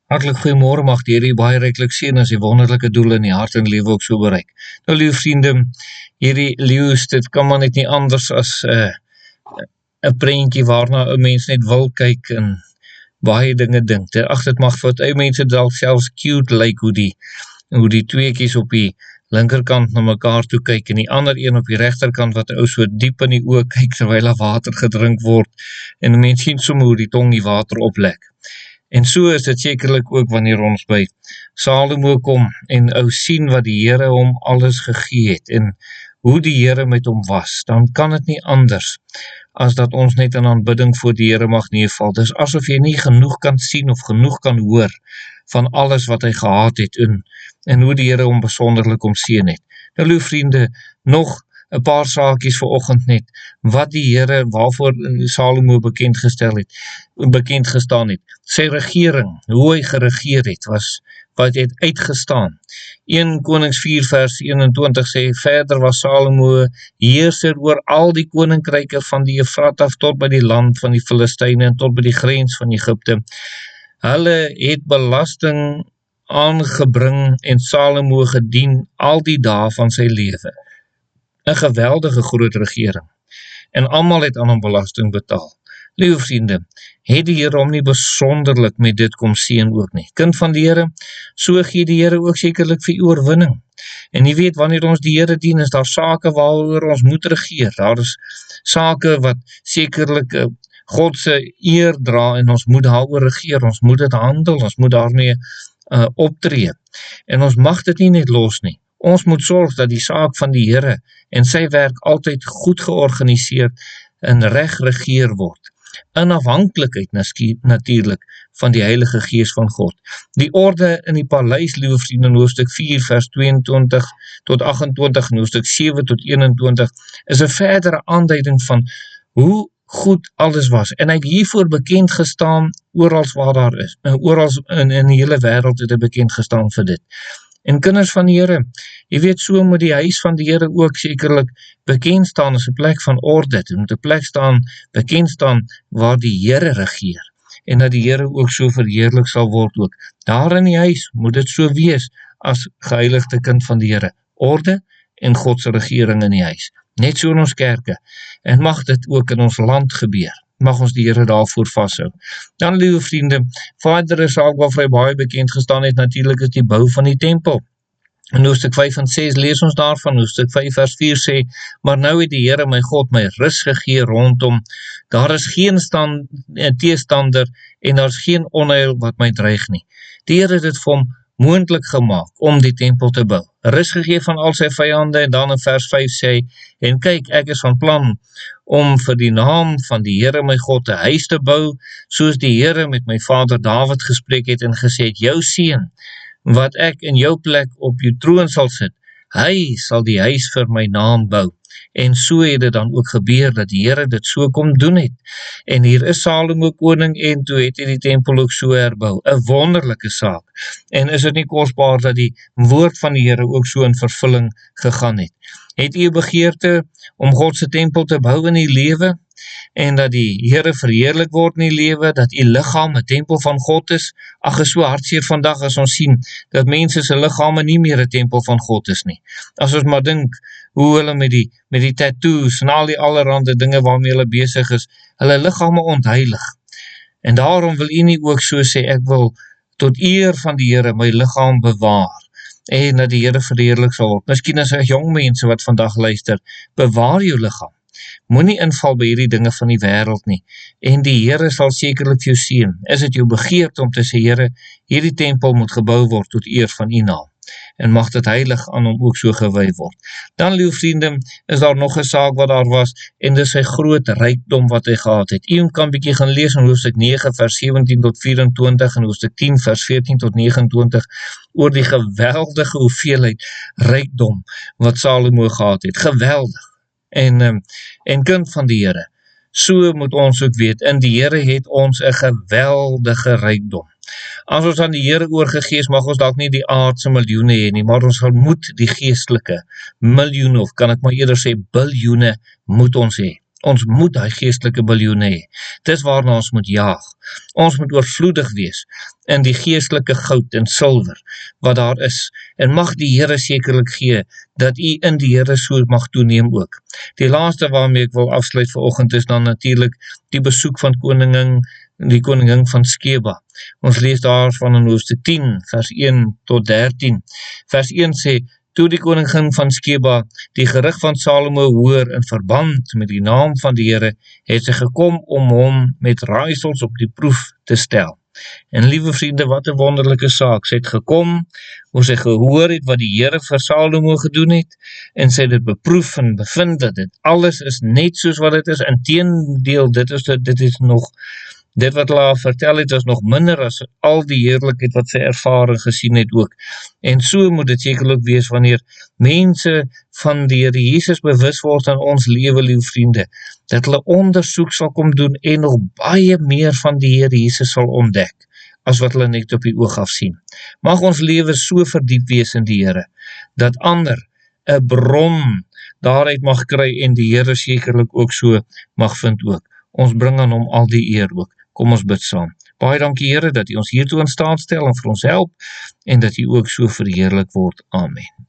Hartlik goeiemôre, mag die Here u baie ryklik seën as die wonderlike doele in die hart en lewe ook so bereik. Nou lieve vriende, hierdie leeu's, dit kan maar net nie anders as 'n prentjie waarna 'n mens net wil kyk en baie dinge dink. Ag, dit mag vir ou mense dalk selfs cute lyk hoe die tweeetjies op die linkerkant na mekaar toe kyk en die ander een op die regterkant wat ou so diep in die oë kyk terwyl daar water gedrink word en 'n mens sien sommer hoe die tong die water oplek. En so is dit sekerlik ook wanneer ons by Salomo kom en ou sien wat die Here hom alles gegee het en hoe die Here met hom was, dan kan dit nie anders as dat ons net in aanbidding voor die Here mag neerval. Dis asof jy nie genoeg kan sien of genoeg kan hoor van alles wat hy gehad het en hoe die Here hom besonderlik omseën het. Nou lieve vriende, nog 'n paar saakies vanoggend net, wat die Here waarvoor Salomo bekend gestaan het. Sy regering, hoe hy geregeer het, was wat het uitgestaan. 1 Konings 4 vers 21 sê, verder was Salomo heerser oor al die koninkryke van die Efrat af tot by die land van die Filistyne en tot by die grens van Egipte. Hulle het belasting aangebring en Salomo gedien al die dae van sy lewe. 'n geweldige groot regering. En almal het aan hom belasting betaal. Liewe vriende, het die Here hom nie besonderlik met dit kom seën ook nie. Kind van die Here, so gee die Here ook sekerlik vir u oorwinning. En jy weet, wanneer ons die Here dien, is daar sake waaroor ons moet regeer. Daar is sake wat sekerlik God se eer dra en ons moet daaroor regeer. Ons moet dit handel, ons moet daarmee optree. En ons mag dit nie net los nie. Ons moet sorg dat die saak van die Here en sy werk altyd goed georganiseer en reg regeer word. In afhanklikheid natuurlik van die Heilige Gees van God. Die orde in die paleis, liewe vriende, in hoofstuk 4 vers 22 tot 28 en hoofstuk 7 tot 21 is 'n verdere aanduiding van hoe goed alles was. En hy het hiervoor bekend gestaan oral waar daar is. Oral in die hele wêreld het hy bekend gestaan vir dit. En kinders van die Here, jy weet, so moet die huis van die Here ook sekerlik bekend staan as 'n plek van orde. Dit moet 'n plek bekend staan waar die Here regeer. En dat die Here ook so verheerlik sal word ook. Daar in die huis moet dit so wees as geheiligde kind van die Here. Orde en God se regering in die huis. Net so in ons kerke. En mag dit ook in ons land gebeur. Mag ons die Here daarvoor vashou. Dan, liewe vriende, verdere saak waarvoor hy baie bekend gestaan het, natuurlik is die bou van die tempel. In hoofstuk 5 en 6 lees ons daarvan, hoofstuk 5 vers 4 sê, maar nou het die Here my God my rus gegee rondom, daar is geen teestander en daar is geen onheil wat my dreig nie. Die Here het dit vir hom moontlik gemaak om die tempel te bou. Rus gegee van al sy vyande en dan in vers 5 sê, en kyk, ek is van plan om vir die naam van die Here my God 'n huis te bou, soos die Here met my vader Dawid gespreek het en gesê het, jou seun, wat ek in jou plek op jou troon sal sit, hy sal die huis vir my naam bou. En so het dit dan ook gebeur, dat die Here dit so kom doen het. En hier is Salomo koning, en toe het hy die tempel ook so herbou. 'n wonderlike saak. En is dit nie kosbaar dat die woord van die Here ook so in vervulling gegaan het? Het u 'n begeerte om God se tempel te bou in die lewe? En dat die Here verheerlik word in die lewe, dat u liggaam 'n tempel van God is? Ag, is so hartseer vandag as ons sien, dat mense se liggame nie meer 'n tempel van God is nie. As ons maar dink, hoe hulle met die tattoos en al die allerhande dinge waarmee hulle besig is, hulle liggame ontheilig. En daarom wil u nie ook so sê, ek wil tot eer van die Here my liggaam bewaar, en dat die Here verheerlik sal word. Miskien as jong mense wat vandag luister, bewaar jou liggaam. Moenie inval by hierdie dinge van die wêreld nie, en die Here sal sekerlik vir jou seën. Is dit jou begeerte om te sê, Here, hierdie tempel moet gebou word tot eer van u naam, en mag dit heilig aan hom ook so gewy word. Dan, lieve vriende, is daar nog 'n saak wat daar was, en dis sy groot rykdom wat hy gehad het. U kan bietjie gaan lees in hoofstuk 9 vers 17 tot 24 en hoofstuk 10 vers 14 tot 29 oor die geweldige hoeveelheid rykdom wat Salomo gehad het. Geweldig. En kind van die Here, so moet ons ook weet, in die Here het ons 'n geweldige rykdom. As ons aan die Here oorgegee is, mag ons dalk nie die aardse miljoene hê nie, maar ons moet die geestelike miljoene, of kan ek maar eerder sê biljoene, moet ons hê. Ons moet daai geestelike biljoen hê. Dis waarna ons moet jaag. Ons moet oorvloedig wees in die geestelike goud en silwer wat daar is. En mag die Here sekerlik gee dat u in die Here so mag toeneem ook. Die laaste waarmee ek wil afsluit vanoggend is dan natuurlik die besoek van die koningin van Skeba. Ons lees daarvan in hoofstuk 10 vers 1 tot 13. Vers 1 sê: Toe die koningin van Skeba die gerig van Salomo hoor in verband met die naam van die Here, het sy gekom om hom met raaisels op die proef te stel. En liewe vriende, wat 'n wonderlike saak. Sy het gekom, hoe sy gehoor het wat die Here vir Salomo gedoen het, en sy het dit beproef en bevind dat dit alles is net soos wat dit is. Inteendeel, dit wat hulle haar vertel het, is nog minder as al die heerlikheid wat sy ervaar en gesien het ook. En so moet dit sekerlik wees wanneer mense van die Here Jesus bewus word aan ons lewe, lieve vriende, dat hulle ondersoek sal kom doen en nog baie meer van die Here Jesus sal ontdek, as wat hulle net op die oog af sien. Mag ons lewe so verdiep wees in die Here, dat ander 'n bron daaruit mag kry en die Here sekerlik ook so mag vind ook. Ons bring aan hom al die eer ook. Kom ons bid saam. Baie dankie Here dat U ons hiertoe in staat stel en vir ons help en dat U ook so verheerlik word. Amen.